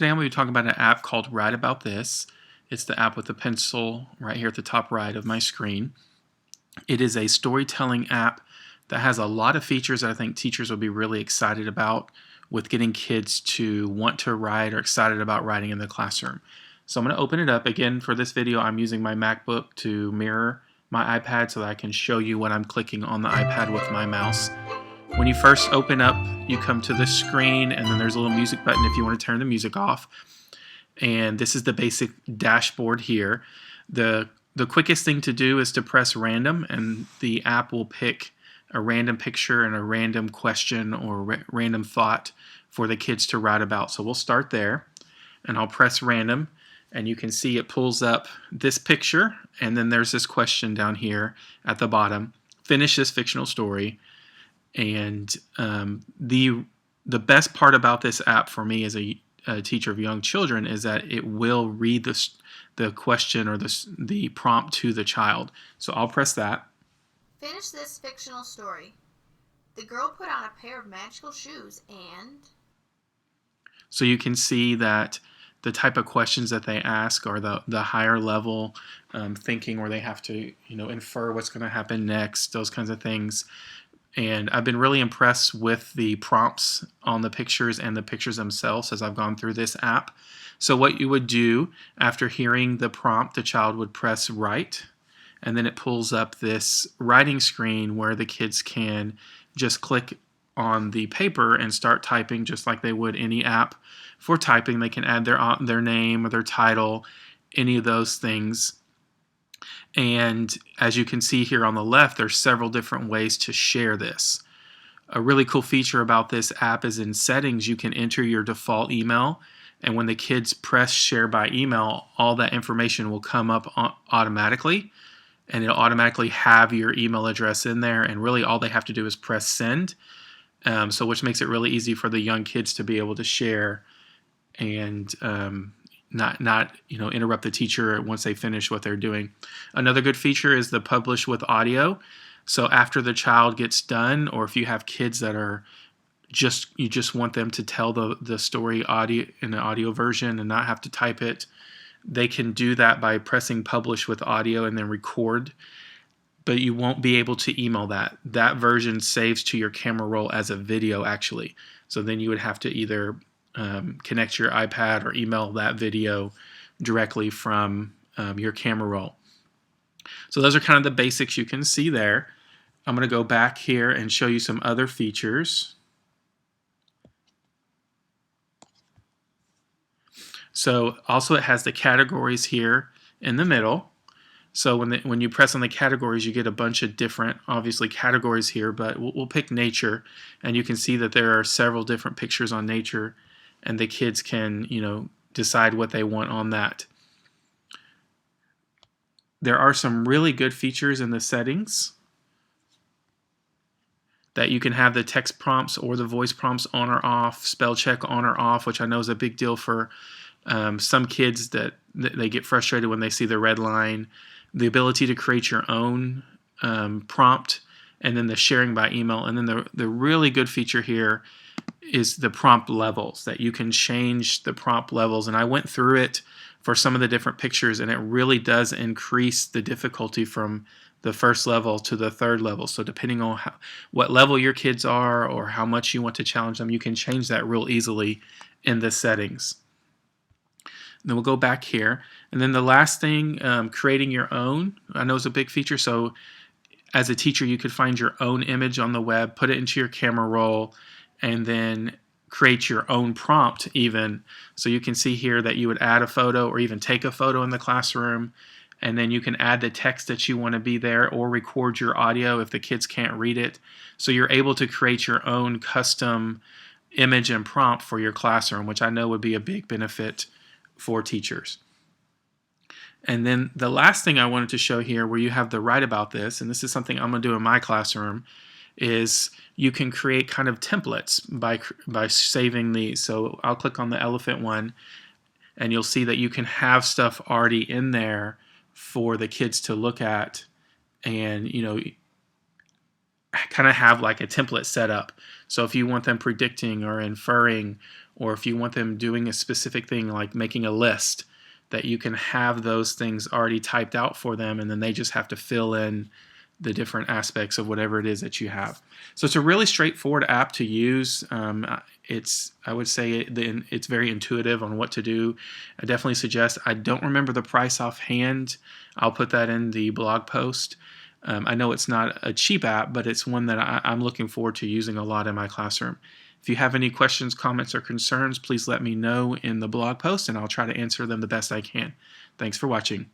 Today I'm going to be talking about an app called Write About This. It's the app with the pencil right here at the top right of my screen. It is a storytelling app that has a lot of features that I think teachers will be really excited about with getting kids to want to write or excited about writing in the classroom. So I'm going to open it up. Again, for this video, I'm using my MacBook to mirror my iPad so that I can show you what I'm clicking on the iPad with my mouse. When you first open up, you come to the screen, and then there's a little music button if you want to turn the music off. And this is the basic dashboard here. The quickest thing to do is to press random, and the app will pick a random picture and a random question or random thought for the kids to write about. So we'll start there, and I'll press random, and you can see it pulls up this picture, and then there's this question down here at the bottom. Finish this fictional story. And the best part about this app for me as a teacher of young children is that it will read the question or the prompt to the child. So I'll press that. Finish this fictional story. The girl put on a pair of magical shoes and... So you can see that the type of questions that they ask are the higher level thinking, where they have to infer what's going to happen next, those kinds of things. And I've been really impressed with the prompts on the pictures and the pictures themselves as I've gone through this app. So what you would do after hearing the prompt, the child would press write, and then it pulls up this writing screen where the kids can just click on the paper and start typing just like they would any app for typing. They can add their name or their title, any of those things. And as you can see here on the left, there's several different ways to share this. A really cool feature about this app is in settings, you can enter your default email, and when the kids press share by email, all that information will come up automatically, and it'll automatically have your email address in there, and really all they have to do is press send, so which makes it really easy for the young kids to be able to share and not interrupt the teacher once they finish what they're doing. Another good feature is the publish with audio. So after the child gets done, or if you have kids that are you just want them to tell the story audio in an audio version and not have to type it, they can do that by pressing publish with audio and then record. But you won't be able to email that. That version saves to your camera roll as a video actually. So then you would have to either connect your iPad or email that video directly from your camera roll. So those are kind of the basics you can see there. I'm going to go back here and show you some other features. So also it has the categories here in the middle. So when you press on the categories, you get a bunch of different, obviously, categories here, but we'll pick nature, and you can see that there are several different pictures on nature, and the kids can, decide what they want on that. There are some really good features in the settings that you can have the text prompts or the voice prompts on or off, spell check on or off, which I know is a big deal for some kids that they get frustrated when they see the red line. The ability to create your own prompt, and then the sharing by email. And then the really good feature here is the prompt levels, that you can change the prompt levels. And I went through it for some of the different pictures, and it really does increase the difficulty from the first level to the third level. So depending on what level your kids are or how much you want to challenge them, you can change that real easily in the settings. Then we'll go back here. And then the last thing, creating your own, I know is a big feature. So as a teacher, you could find your own image on the web, put it into your camera roll, and then create your own prompt even. So you can see here that you would add a photo or even take a photo in the classroom, and then you can add the text that you want to be there or record your audio if the kids can't read it. So you're able to create your own custom image and prompt for your classroom, which I know would be a big benefit for teachers. And then the last thing I wanted to show here, where you have the write about this, and this is something I'm going to do in my classroom, is you can create kind of templates by saving these. So I'll click on the elephant one, and you'll see that you can have stuff already in there for the kids to look at and kind of have like a template set up. So if you want them predicting or inferring or if you want them doing a specific thing like making a list, that you can have those things already typed out for them, and then they just have to fill in the different aspects of whatever it is that you have. So it's a really straightforward app to use. I would say it's very intuitive on what to do. I definitely suggest. I don't remember the price offhand. I'll put that in the blog post. I know it's not a cheap app, but it's one that I'm looking forward to using a lot in my classroom. If you have any questions, comments, or concerns, please let me know in the blog post, and I'll try to answer them the best I can. Thanks for watching.